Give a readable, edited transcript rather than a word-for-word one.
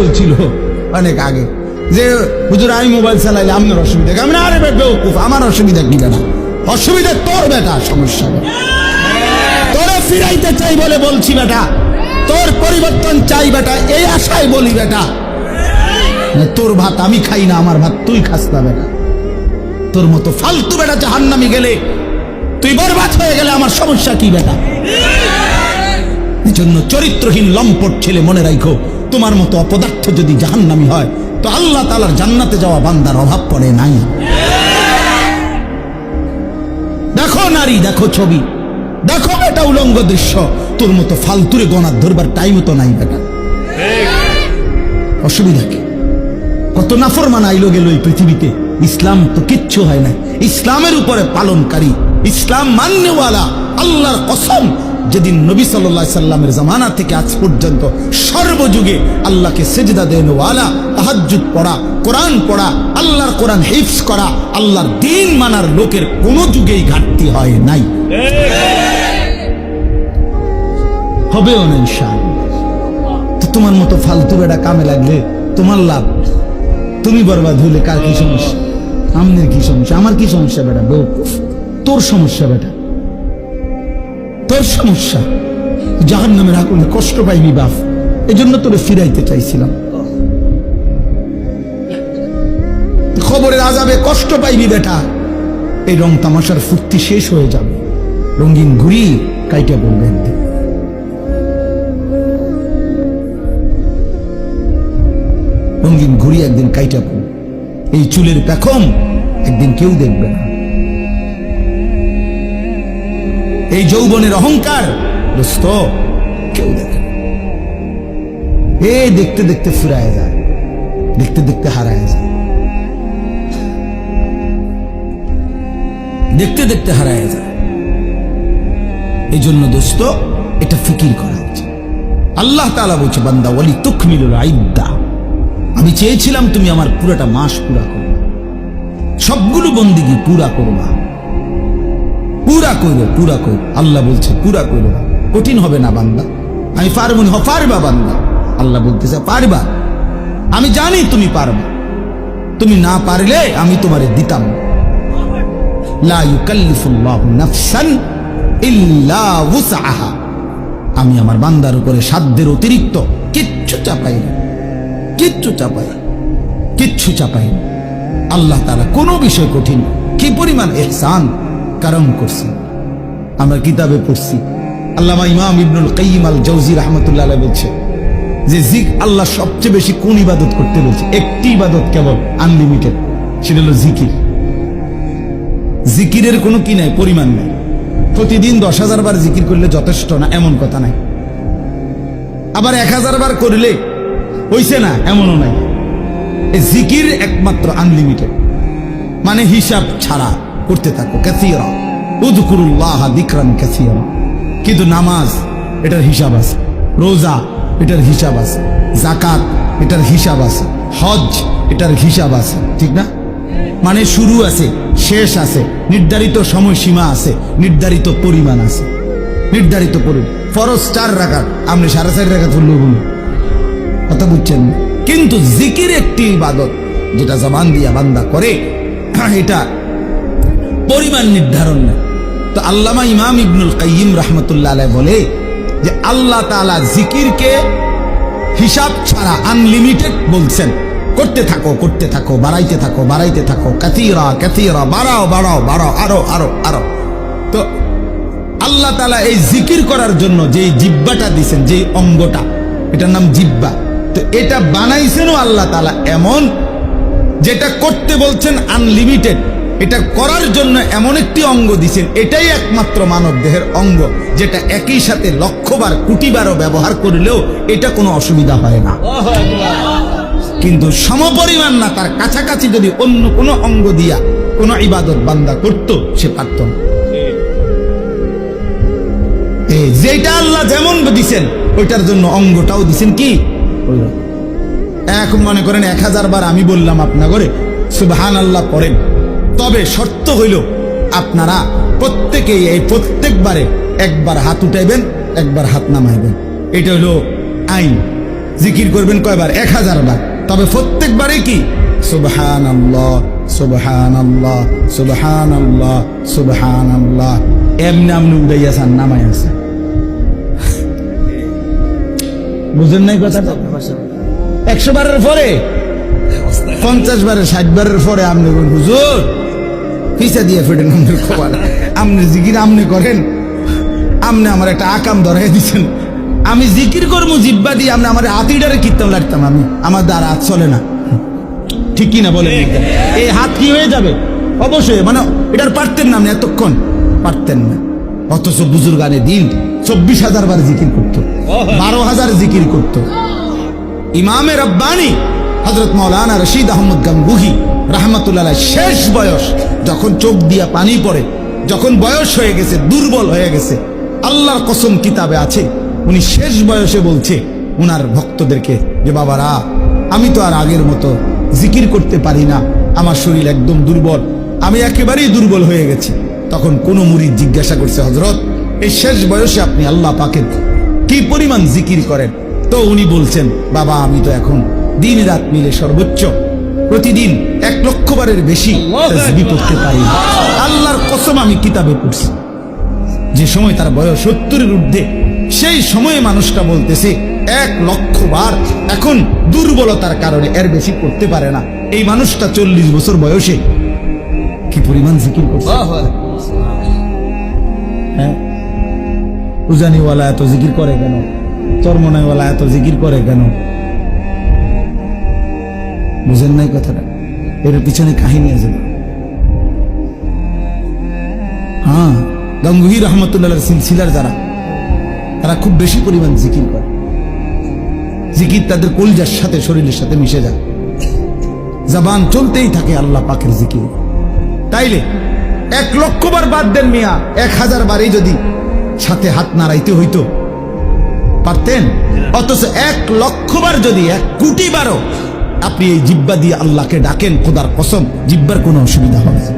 বলছিল অনেক আগে যে হুজুর আমি মোবাইল চালাইলে আপনার অসুবিধা কি? আমি না, আরে বেউকুফ, আমার অসুবিধা কি বেটা? অসুবিধা তোর বেটা, সমস্যা তোরে ফিরাইতে চাই বলে বলছি বেটা, তোর পরিবর্তন চাই বেটা, এই আশায় বলি বেটা। তোর ভাত আমি খাই না, আমার ভাত তুই খাস না বেটা। তোর মতো ফালতু বেটা জাহান্নামে গেলে, তুই বরবাদ হয়ে গেলে আমার সমস্যা কি বেটা? এই জন্য চরিত্রহীন লম্পট ছেলে মনে রাখো, তোমার মতো অপদার্থ যদি জাহান্নামী হয় তো আল্লাহ তাআলার জান্নাতে যাওয়া বান্দার অভাব পড়ে নাই। দেখো নারী, দেখো ছবি, দেখো এটা উলঙ্গ দৃশ্য, তোর মতো ফালতুরে গণার ধরবার টাইম তো নাই বেটা। অসুবিধা কি? কত নাফরমান আইলো গেল এই পৃথিবীতে, ইসলাম তো কিচ্ছু হয় না। ইসলামের উপরে পালনকারী, ইসলাম মান্যওয়ালা, আল্লাহর কসম, যেদিন নবী সাল্লাল্লাহু আলাইহি সাল্লামের জামানা থেকে আজ পর্যন্ত সর্বযুগে আল্লাহকে সিজদা দেওয়ালা, তাহাজ্জুদ পড়া, কোরআন পড়া, আল্লাহর কোরআন হিফজ করা, আল্লাহর দ্বীন মানার লোকের কোন যুগেই ঘাটতি হয় নাই, হবেও না ইনশাআল্লাহ। তো তোমার মতো ফালতু বেটা কামে লাগলে তোমার লাভ, তুমি বরবাদ হইলে কার কি সমস্যা? আমনের কি সমস্যা? আমার কি সমস্যা বেটা? বেউকুফ, তোর সমস্যা বেটা, তোর সমস্যা। জাহান্নামের আগুনে কষ্ট পাইবি বাপ, এজন্য তোরে ফিরাইতে চাইছিলাম। খবরের আযাবে কষ্ট পাইবি বেটা, এই রং তামাশার ফুর্তি শেষ হয়ে যাবে, রঙিন ঘুরি কাইটা বলবে একদিন। রঙিন ঘুরি একদিন কাইটা পড়বে, এই চুলের পেখম একদিন কেউ দেখবে না, এই যৌবনের অহংকার দোস্ত কেউ দেখে না। এ দেখতে দেখতে ফুরায় যায়, দেখতে দেখতে হারায় যায়, দেখতে দেখতে হারায় যায়। এই জন্য দোস্ত এটা ফিকির করা উচিত। আল্লাহ তাআলা বলছে, বান্দা ওয়ালি তুকমিলুল ইদ্দা, আমি চেয়েছিলাম তুমি আমার পুরোটা মাস পুরা করবে, সবগুলো বন্দিগি পুরা করবা, পুরা করো, পুরা করো। আল্লাহ বলছে পুরা করো, কঠিন হবে না বান্দা, আমি পারবো না। পারবা বান্দা, আল্লাহ বলতেছে পারবা, আমি জানি তুমি পারবা, তুমি না পারলে আমি তোমারে দিতাম। লা ইউকাল্লিফুল্লাহু নাফসান ইল্লা উসআহা, আমি আমার বান্দার উপরে সাধ্যের অতিরিক্ত কিচ্ছু চাপাই না, কিচ্ছু চাপাই, কিচ্ছু চাপাই না। আল্লাহ তাআলা কোনো বিষয় কঠিন, কি পরিমাণ ইহসান কারম করছেন। আমরা কিতাবে পড়ছি, আল্লামা ইমাম ইবনুল কাইয়িম আল জাওজি রাহমাতুল্লাহ আলাইহি বলছে যে আল্লাহ সবচেয়ে বেশি কোন ইবাদত করতে বলছে? একটি ইবাদত কেবল, আনলিমিটেড, সেটা হলো জিকির। জিকিরের কোনো কি নাই, পরিমাণ নাই। প্রতিদিন 10,000 বার জিকির করলে যথেষ্ট না এমন কথা নাই, আবার 1000 বার করলে হইছে না এমনও নাই। এই জিকির একমাত্র আনলিমিটেড, মানে হিসাব ছাড়া করতে থাকো। কাসীরা উযকুরুল্লাহ যিকরান কাসীরা, কিন্তু নামাজ এটার হিসাব আছে, রোজা এটার হিসাব আছে, যাকাত এটার হিসাব আছে, হজ এটার হিসাব আছে, ঠিক না? মানে শুরু আছে, শেষ আছে, নির্ধারিত সময়সীমা আছে, নির্ধারিত পরিমাণ আছে, নির্ধারিত পরিমাণ। ফরজ 4 রাকাত, আপনি 4.5 রাকাত পড়লেও বলুন, কথা বুঝছেন? কিন্তু জিকির একটি ইবাদত যেটা জবান দিয়া বান্দা করে, এটা পরিমাণ নির্ধারণ নেই। তো আল্লামা ইমাম ইবনুল কাইয়িম রাহমাতুল্লাহ আলাইহি বলে যে আল্লাহ তাআলা জিকিরকে হিসাব ছাড়া আনলিমিটেড বলছেন, করতে থাকো, করতে থাকো, বাড়াইতে থাকো, বাড়াইতে থাকো, কাসীরা কাসীরা, বাড়াও বাড়াও বাড়াও, আরো আরো আরো। তো আল্লাহ তাআলা এই জিকির করার জন্য যে জিহ্বাটা দিয়েছেন, যে অঙ্গটা, এটার নাম জিহ্বা, তো এটা বানাইছেনও আল্লাহ তাআলা এমন, যেটা করতে বলছেন আনলিমিটেড, এটা করার জন্য এমন একটি অঙ্গ দিয়েছেন, এটাই একমাত্র মানব দেহের অঙ্গ যেটা একই সাথে 1,00,000 বার, কোটি বারও ব্যবহার করলেও এটা কোনো অসুবিধা হয় না। কিন্তু সমপরিমাণ না, তার কাছাকাছি যদি অন্য কোনো অঙ্গ দিয়া কোনো ইবাদত বান্দা করত, সে পারত না। যেটা আল্লাহ যেমন দিছেন ওইটার জন্য অঙ্গটাও দিছেন কি এখন মনে করেন 1000 বার আমি বললাম আপনা করে সুবহানাল্লাহ পড়েন, তবে শর্ত হইল আপনারা প্রত্যেকেই এই প্রত্যেকবারে একবার হাত উঠাইবেন, একবার হাত নামাইবেন। এটা হলো আইন। জিকির করবেন কয়বার? 1000 বার। তবে প্রত্যেকবারে কি সুবহানাল্লাহ সুবহানাল্লাহ সুবহানাল্লাহ সুবহানাল্লাহ এমনি আমনি উড়াইয়াছেন নামাই আছে। বুঝেন নাই কথাটা? 100 বারের পরে 50 বারের 60 বারের পরে আপনি বলেন হুজুর পিছা দিয়ে ফেটেন আমাদের খবর, আপনি জিকির আপনি করেন, আপনি আমার একটা আকাম ধরাই দিচ্ছেন, আমি জিকির করবো জিব্বা দিয়ে, আপনি আমার হাতিটারে কীর্তন লাগতাম, আমি আমার দ্বারা হাত চলে না। ঠিক কি না বলেন? এই হাত কি হয়ে যাবে? অবশ্যই, মানে এটার পারতেন না আপনি, এতক্ষণ পারতেন না। অথচ বুজুর্গানে দিন 24,000 বার জিকির করতো, 12,000 জিকির করতো। ইমামে রব্বানি হযরত মাওলানা রশিদ আহমদ গাঙ্গুহি রাহমাতুল্লাহ আলাইহি শেষ বয়স, যখন চোখ দিয়া পানি পড়ে, যখন বয়স হয়ে গেছে, দুর্বল হয়ে গেছে, আল্লাহর কসম কিতাবে আছে, উনি শেষ বয়সে বলছে উনার ভক্তদেরকে যে বাবারা আমি তো আর আগের মতো জিকির করতে পারি না, আমার শরীর একদম দুর্বল, আমি একেবারেই দুর্বল হয়ে গেছি। তখন কোন মুরিদ জিজ্ঞাসা করছে, হযরত এই শেষ বয়সে আপনি আল্লাহ পাকের কি পরিমাণ জিকির করেন? তো উনি বলছেন, বাবা আমি তো এখন দিন রাত মিলে সর্বোচ্চ প্রতিদিন 1 লক্ষ বারের বেশি তাসবিহ পড়তে পারি না। আল্লাহর কসম আমি কিতাবে পড়ছি। যে সময় তার বয়স 70-এর ঊর্ধ্বে, সেই সময়ে মানুষটা বলতেছে 1 লক্ষ বার, এখন দুর্বলতার কারণে এর বেশি করতে পারে না। এই মানুষটা 40 বছর বয়সে কি পরিমাণ জিকির করছে। হ্যাঁ, উজানিওয়ালা এত জিকির করে কেন? চরমনাইওয়ালা এত জিকির করে কেন? বুঝেন নাই কথাটা? এর পিছনে কাহিনী আছে। হ্যাঁ, গাঙ্গুহি রহমতুল্লাহর সিলসিলার যারা, তারা খুব বেশি পরিমাণ জিকির করে। জিকির তাদের কলজার সাথে, শরীরের সাথে মিশে যায়, জবান চলতেই থাকে আল্লাহ পাকের জিকির। তাইলে 1 লক্ষ বার বাদ দেন মিয়া, 1000 বারই যদি সাথে হাত নাড়াইতে হইতো পারতেন। অথচ 1 লক্ষ বার যদি 1 কোটি বারও আপনি এই জিব্বা দিয়ে আল্লাহকে ডাকেন, খোদার কসম জিব্বার কোনো অসুবিধা হবে না।